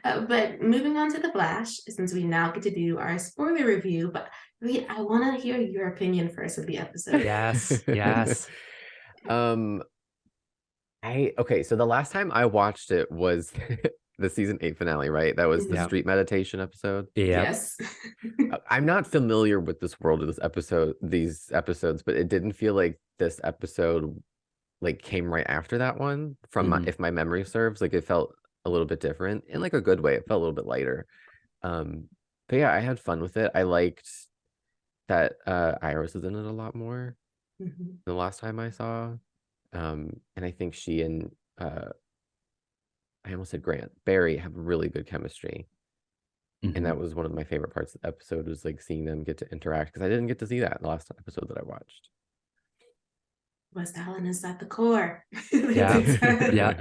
But moving on to The Flash, since we now get to do our spoiler review, but Reed, I want to hear your opinion first of the episode. Yes, yes. Um, okay, so the last time I watched it was the season 8 finale, right? That was the Yeah. street meditation episode. Yep. Yes. I'm not familiar with this world of these episodes, but it didn't feel like this episode like came right after that one from Mhm. if my memory serves. Like it felt a little bit different in like a good way. It felt a little bit lighter. Um, but yeah, I had fun with it. I liked that Iris is in it a lot more Mhm. than the last time I saw. And I think she and I almost said Grant, Barry have really good chemistry. And that Mhm. was one of my favorite parts of the episode was like seeing them get to interact because I didn't get to see that in the last episode that I watched. West-Allen is at the core. Yeah. It's Yeah.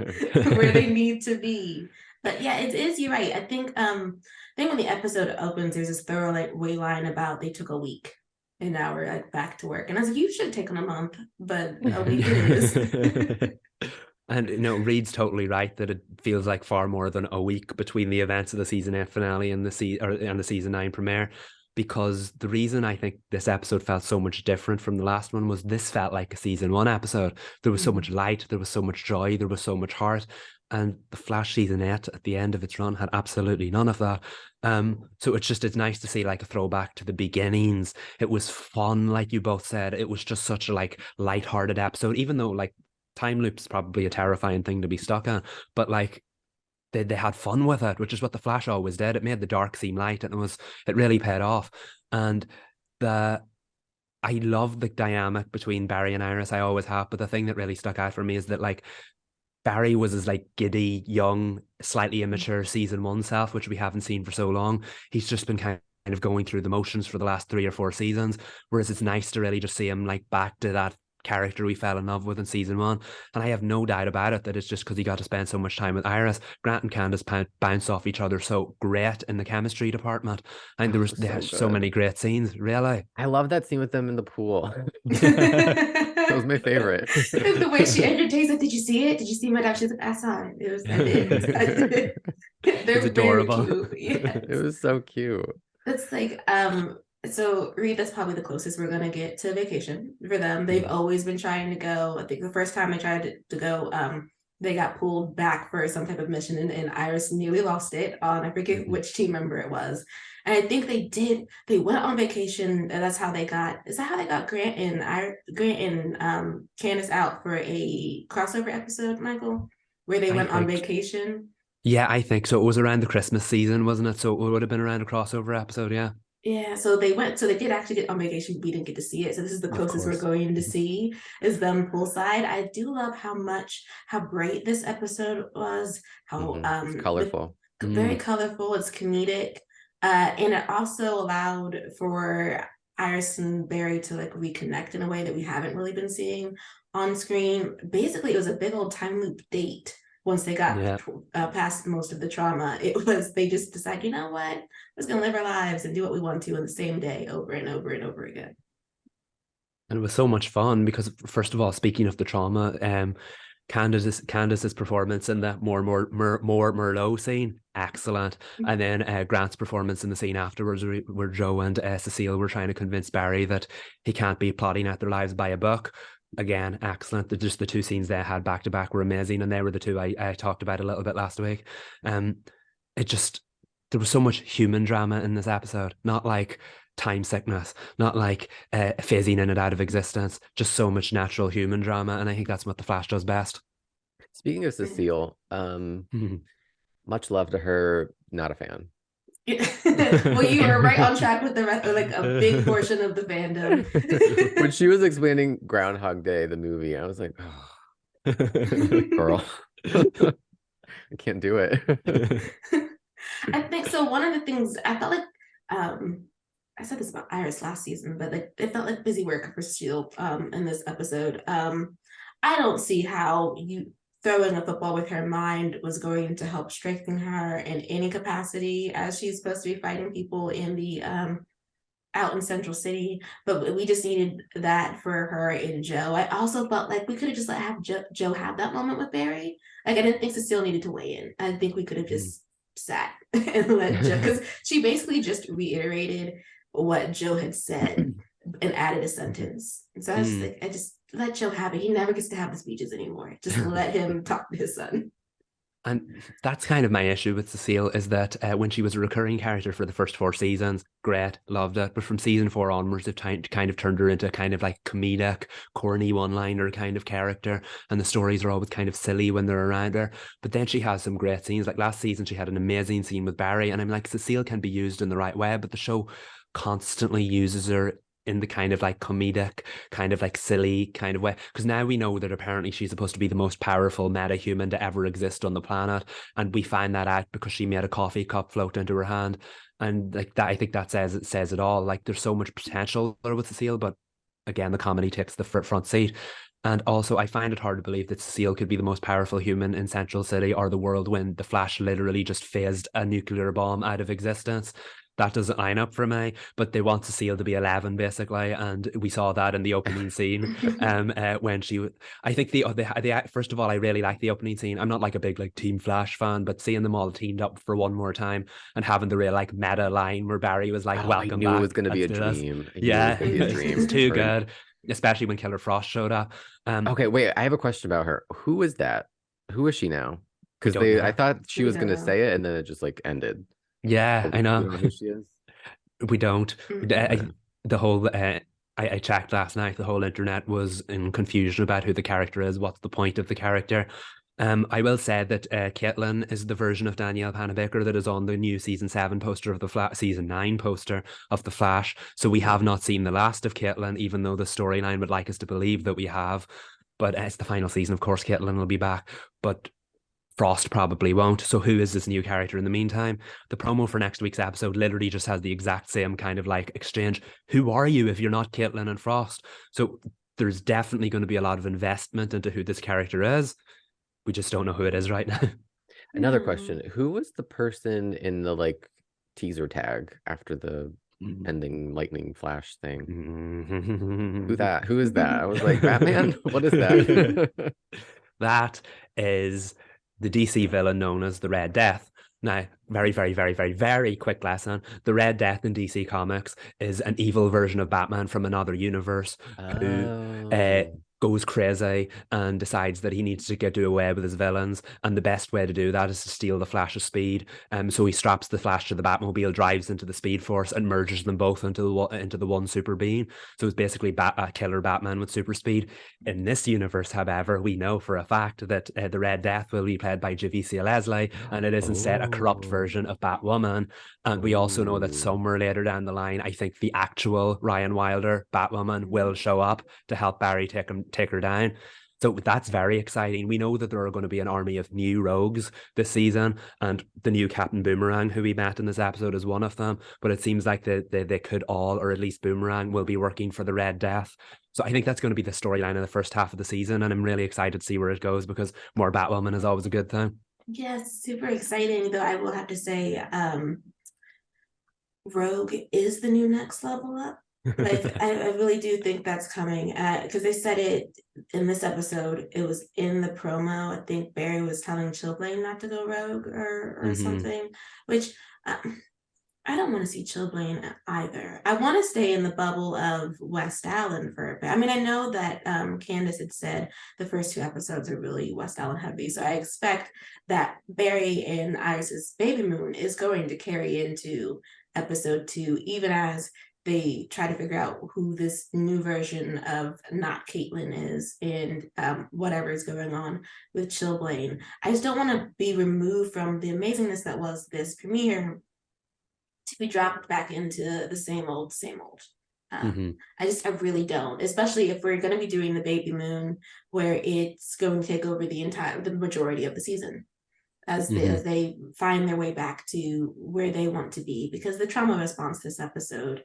where they need to be. But yeah, it is. You're right. I think when the episode opens, there's this thorough like way line about they took a week and now we're like back to work. And I was like, you should have taken a month, but a week it is. And Reed's totally right that it feels like far more than a week between the events of the season 8 finale and the season 9 premiere. Because the reason I think this episode felt so much different from the last one was this felt like a season 1 episode. There was so much light, there was so much joy, there was so much heart. And the Flash season 8 at the end of its run had absolutely none of that. So it's nice to see like a throwback to the beginnings. It was fun, like you both said. It was just such a like light-hearted episode, even though like time loop's probably a terrifying thing to be stuck on, but like they had fun with it, which is what the Flash always did. It made the dark seem light, and it really paid off. And the I love the dynamic between Barry and Iris. I always have, but the thing that really stuck out for me is that like Barry was his like giddy, young, slightly immature season 1 self, which we haven't seen for so long. He's just been kind of going through the motions for the last 3 or 4 seasons. Whereas it's nice to really just see him like back to that character we fell in love with in season 1. And I have no doubt about it that it's just because he got to spend so much time with Iris. Grant and Candace bounce off each other so great in the chemistry department. And Oh, they so had so many good. great scenes, really. I love that scene with them in the pool. That was my favorite. The way she entertains it. Did you see it? Did you see Madame? She's like, I saw it. It was, I did. I did. It's They're very adorable. cute. Yes. It was so cute. It's like, so Reed, that's probably the closest we're gonna get to vacation for them. They've always been trying to go. I think the first time they tried to go, they got pulled back for some type of mission, and Iris nearly lost it on I forget which team member it was. And I think they went on vacation, and that's how they got. Is that how they got Grant and Candace out for a crossover episode, Michael, where they I went on think vacation? Yeah, I think so. It was around the Christmas season, wasn't it? So it would have been around a crossover episode, yeah. Yeah, so they did actually get on vacation. We didn't get to see it. So this is the Of closest we're course. going to see is them poolside. I do love how bright this episode was, how It's colorful. very colorful, it's comedic. And it also allowed for Iris and Barry to like reconnect in a way that we haven't really been seeing on screen. Basically, it was a big old time loop date once they got Yeah. past most of the trauma. It was they just decided, you know what, we're just gonna live our lives and do what we want to in the same day over and over and over again. And it was so much fun because, first of all, speaking of the trauma, Candace's performance in the more Merlot scene, excellent. And then Grant's performance in the scene afterwards, where Joe and Cecile were trying to convince Barry that he can't be plotting out their lives by a book. Again, excellent. Just the 2 scenes they had back to back were amazing, and they were the 2 I talked about a little bit last week. It just There was so much human drama in this episode, not like time sickness, not like phasing in and out of existence, just so much natural human drama. And I think that's what the Flash does best. Speaking of Cecile, much love to her, not a fan. Well, you were right on track with the rest, like a big portion of the fandom. When she was explaining Groundhog Day, the movie, I was like, oh, girl, I can't do it. I think so. One of the things I felt like, I said this about Iris last season, but like it felt like busy work for Cecile in this episode. I don't see how you throwing a football with her mind was going to help strengthen her in any capacity, as she's supposed to be fighting people in the out in Central City, but we just needed that for her and Joe. I also felt like we could have just have Joe have that moment with Barry. Like I didn't think Cecile needed to weigh in. I think we could have just sat and let Joe, because she basically just reiterated what Joe had said and added a sentence. And so I was like, I just let Joe have it. He never gets to have the speeches anymore. Just let him talk to his son. And that's kind of my issue with Cecile, is that when she was a recurring character for the first 4 seasons, great, loved it. But from season 4 onwards, they've kind of turned her into kind of like comedic, corny one-liner kind of character. And the stories are always kind of silly when they're around her. But then she has some great scenes. Like last season, she had an amazing scene with Barry. And I'm like, Cecile can be used in the right way, but the show constantly uses her in the kind of like comedic, kind of like silly kind of way. Because now we know that apparently she's supposed to be the most powerful meta-human to ever exist on the planet. And we find that out because she made a coffee cup float into her hand. And like that, I think that says it all. Like there's so much potential there with Cecile, but again, the comedy takes the front seat. And also, I find it hard to believe that Cecile could be the most powerful human in Central City or the world when the Flash literally just phased a nuclear bomb out of existence. That doesn't line up for me, but they want Cecile to be 11 basically, and we saw that in the opening scene. When I think first of all, I really like the opening scene. I'm not like a big like Team Flash fan, but seeing them all teamed up for one more time and having the real like meta line where Barry was like, I "Welcome knew back, it was going to be a let's do this." dream. I knew it was Yeah, going to be a dream. it's too good, especially when Killer Frost showed up. Okay, wait, I have a question about her. Who is that? Who is she now? Because don't know. I thought she We was don't going to know. say it and then it just like ended. Yeah, I We know. don't know who she is. We don't. Mhm. The whole I checked last night. The whole internet was in confusion about who the character is. What's the point of the character? I will say that Caitlin is the version of Danielle Panabaker that is on the new season 7 poster of the season 9 poster of the Flash. So we have not seen the last of Caitlin, even though the storyline would like us to believe that we have. But it's the final season, of course. Caitlin will be back, but Frost probably won't. So who is this new character in the meantime? The promo for next week's episode literally just has the exact same kind of like exchange. Who are you if you're not Caitlin and Frost? So there's definitely going to be a lot of investment into who this character is. We just don't know who it is right now. Another question. Who was the person in the like teaser tag after the ending lightning flash thing? Who that? Who is that? I was like, Batman? What is that? That is the DC villain known as the Red Death. Now, very, very, very, very, very quick lesson. The Red Death in DC Comics is an evil version of Batman from another universe who Oh. goes crazy and decides that he needs to do away with his villains. And the best way to do that is to steal the Flash's speed. So he straps the Flash to the Batmobile, drives into the Speed Force, and merges them both into the one super being. So it's basically a killer Batman with super speed. In this universe, however, we know for a fact that the Red Death will be played by Javicia Leslie, and it is instead a corrupt version of Batwoman. And we also know that somewhere later down the line, I think the actual Ryan Wilder Batwoman will show up to help Barry take her down. So that's very exciting. We know that there are going to be an army of new rogues this season, and the new Captain Boomerang, who we met in this episode, is one of them. But it seems like they could all, or at least Boomerang, will be working for the Red Death. So I think that's going to be the storyline in the first half of the season, and I'm really excited to see where it goes because more Batwoman is always a good thing. Yes, super exciting. Though I will have to say, Rogue is the new next level up. Like I really do think that's coming because they said it in this episode. It was in the promo. I think Barry was telling Chilblain not to go rogue or something, which I don't want to see Chilblain either. I want to stay in the bubble of West-Allen for a bit. I mean, I know that Candace had said the first 2 episodes are really West-Allen heavy, so I expect that Barry and Iris's baby moon is going to carry into episode 2, even as they try to figure out who this new version of not Caitlin is and whatever is going on with Chilblain. I just don't want to be removed from the amazingness that was this premiere to be dropped back into the same old. I really don't, especially if we're going to be doing the baby moon where it's going to take over the majority of the season as they find their way back to where they want to be, because the trauma response this episode,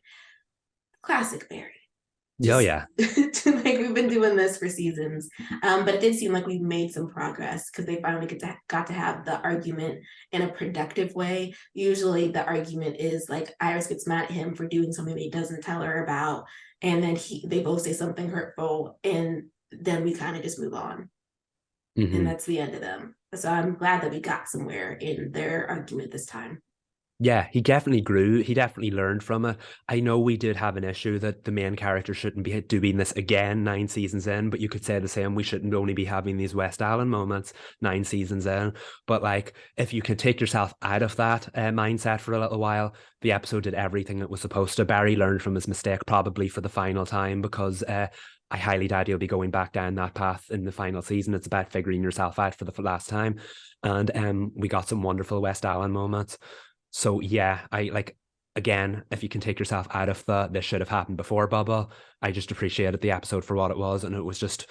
classic Barry. Oh yeah. Like we've been doing this for seasons, but it did seem like we made some progress because they finally got to have the argument in a productive way. Usually the argument is like Iris gets mad at him for doing something that he doesn't tell her about, and then they both say something hurtful, and then we kind of just move on. and that's the end of them. So I'm glad that we got somewhere in their argument this time. Yeah, he definitely grew. He definitely learned from it. I know we did have an issue that the main character shouldn't be doing this again 9 seasons in, but you could say the same. We shouldn't only be having these West-Allen moments 9 seasons in. But like, if you can take yourself out of that mindset for a little while, the episode did everything it was supposed to. Barry learned from his mistake, probably for the final time, because I highly doubt he'll be going back down that path in the final season. It's about figuring yourself out for the last time. And we got some wonderful West-Allen moments. So yeah, I like, again, if you can take yourself out of the this should have happened before bubble, I just appreciated the episode for what it was, and it was just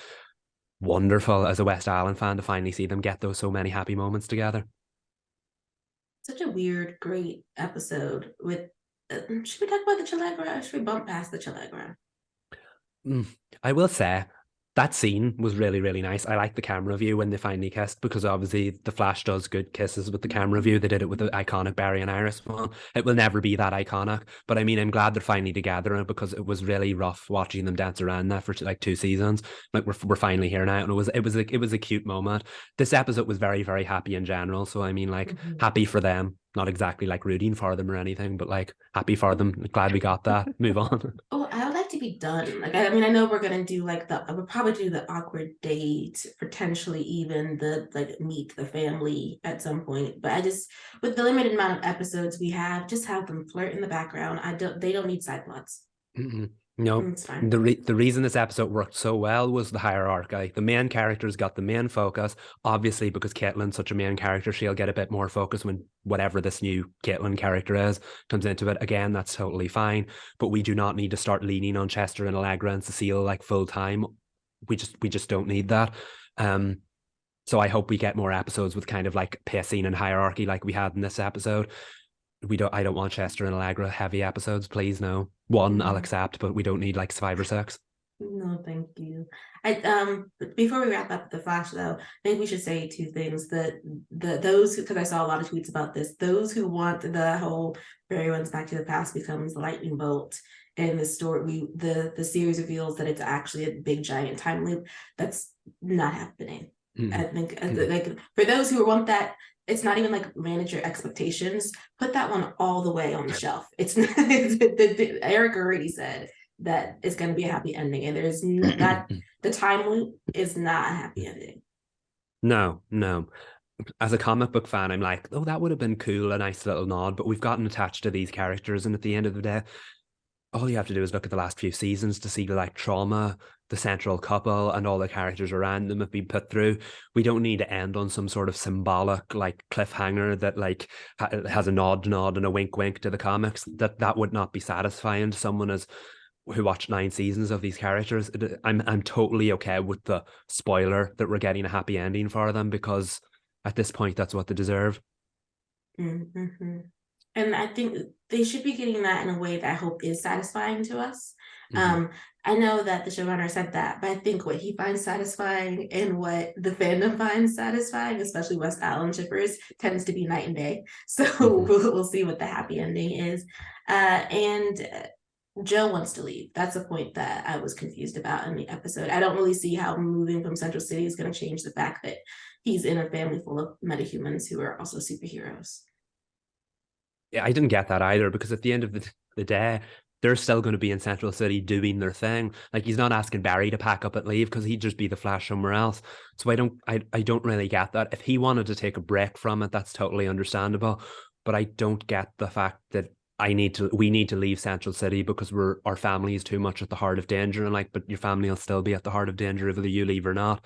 wonderful as a West-Allen fan to finally see them get those so many happy moments together. Such a weird, great episode with. Should we talk about the Chilegra? Or should we bump past the Chilegra? I will say that scene was really, really nice. I like the camera view when they finally kissed, because obviously the Flash does good kisses with the camera view. They did it with the iconic Barry and Iris one. It will never be that iconic, but I mean, I'm glad they're finally together, because it was really rough watching them dance around that for like 2 seasons. Like we're finally here now, and it was a cute moment. This episode was very, very happy in general. So I mean, like, happy for them. Not exactly like rooting for them or anything, but like happy for them. Glad we got that. Move on. Oh, I would like to be done. Like, I mean, I know we're gonna do like we'll probably do the awkward date, potentially even the like meet the family at some point. But I just, with the limited amount of episodes we have, just have them flirt in the background. They don't need side plots. No, It's fine. the reason this episode worked so well was the hierarchy. Like, the main characters got the main focus, obviously, because Caitlin's such a main character. She'll get a bit more focus when whatever this new Caitlin character is comes into it. Again, that's totally fine. But we do not need to start leaning on Chester and Allegra and Cecile like full time. We just don't need that. So I hope we get more episodes with kind of like pacing and hierarchy like we had in this episode. I don't want Chester and Allegra heavy episodes, please. No. One I'll accept, but we don't need like 5 or 6. No, thank you. Before we wrap up the Flash, though, I think we should say two things. That those who, because I saw a lot of tweets about this, those who want the whole Barry runs back to the past becomes the lightning bolt, and the story the series reveals that it's actually a big giant time loop. That's not happening. I think like for those who want that, it's not even like manage your expectations. Put that one all the way on the shelf. It's Eric already said that it's going to be a happy ending, and there's not the time loop is not a happy ending. No. As a comic book fan, I'm like, oh, that would have been cool, a nice little nod, but we've gotten attached to these characters, and at the end of the day, all you have to do is look at the last few seasons to see the like trauma the central couple and all the characters around them have been put through. We don't need to end on some sort of symbolic like cliffhanger that like has a nod and a wink to the comics. That would not be satisfying to someone who watched 9 seasons of these characters. I'm totally okay with the spoiler that we're getting a happy ending for them, because at this point that's what they deserve. Mm-hmm. And I think they should be getting that in a way that I hope is satisfying to us. I know that the showrunner said that, but I think what he finds satisfying and what the fandom finds satisfying, especially West-Allen shippers, tends to be night and day. So we'll see what the happy ending is. And Joe wants to leave. That's a point that I was confused about in the episode. I don't really see how moving from Central City is going to change the fact that he's in a family full of metahumans who are also superheroes. Yeah, I didn't get that either, because at the end of the day, they're still going to be in Central City doing their thing. Like, he's not asking Barry to pack up and leave, because he'd just be the Flash somewhere else. So I don't really get that. If he wanted to take a break from it, that's totally understandable. But I don't get the fact that we need to leave Central City because our family is too much at the heart of danger. And like, but your family will still be at the heart of danger whether you leave or not.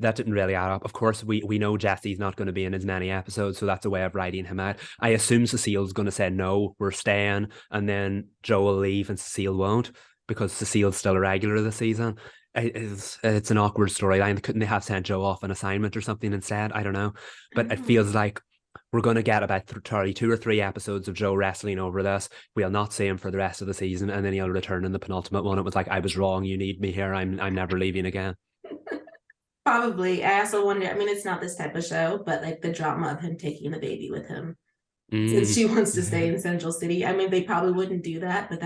That didn't really add up. Of course, we know Jesse's not going to be in as many episodes, so that's a way of writing him out. I assume Cecile's going to say, no, we're staying, and then Joe will leave and Cecile won't, because Cecile's still a regular this season. It's an awkward storyline. Couldn't they have sent Joe off an assignment or something instead? I don't know. But it feels like we're going to get about 2 or 3 episodes of Joe wrestling over this. We'll not see him for the rest of the season, and then he'll return in the penultimate one. It was like, I was wrong. You need me here. I'm never leaving again. Probably. I also wonder, I mean, it's not this type of show, but like the drama of him taking the baby with him since she wants to Mm. stay in Central City. I mean, they probably wouldn't do that, but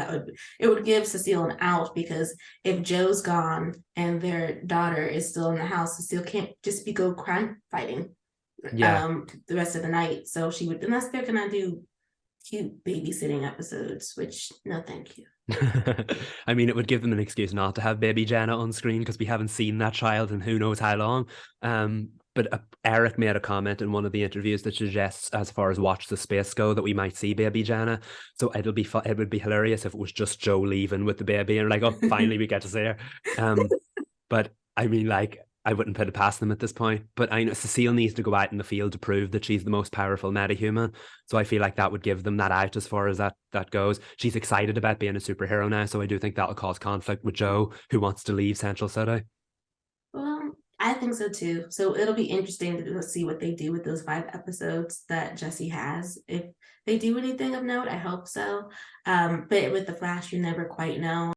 it would give Cecile an out, because if Joe's gone and their daughter is still in the house, Cecile can't just go crime fighting Yeah. the rest of the night. So she would, unless they're gonna do cute babysitting episodes, which no thank you. I mean, it would give them an excuse not to have baby Jenna on screen, because we haven't seen that child in who knows how long. But Eric made a comment in one of the interviews that suggests, as far as Watch the Space go, that we might see baby Jenna. So it would be hilarious if it was just Joe leaving with the baby and like, oh, finally we get to see her. But I mean, like, I wouldn't put it past them at this point. But I know Cecile needs to go out in the field to prove that she's the most powerful metahuman. So I feel like that would give them that out as far as that goes. She's excited about being a superhero now, so I do think that'll cause conflict with Joe, who wants to leave Central City. Well, I think so too. So it'll be interesting to see what they do with those 5 episodes that Jesse has. If they do anything of note, I hope so. But with the Flash, you never quite know.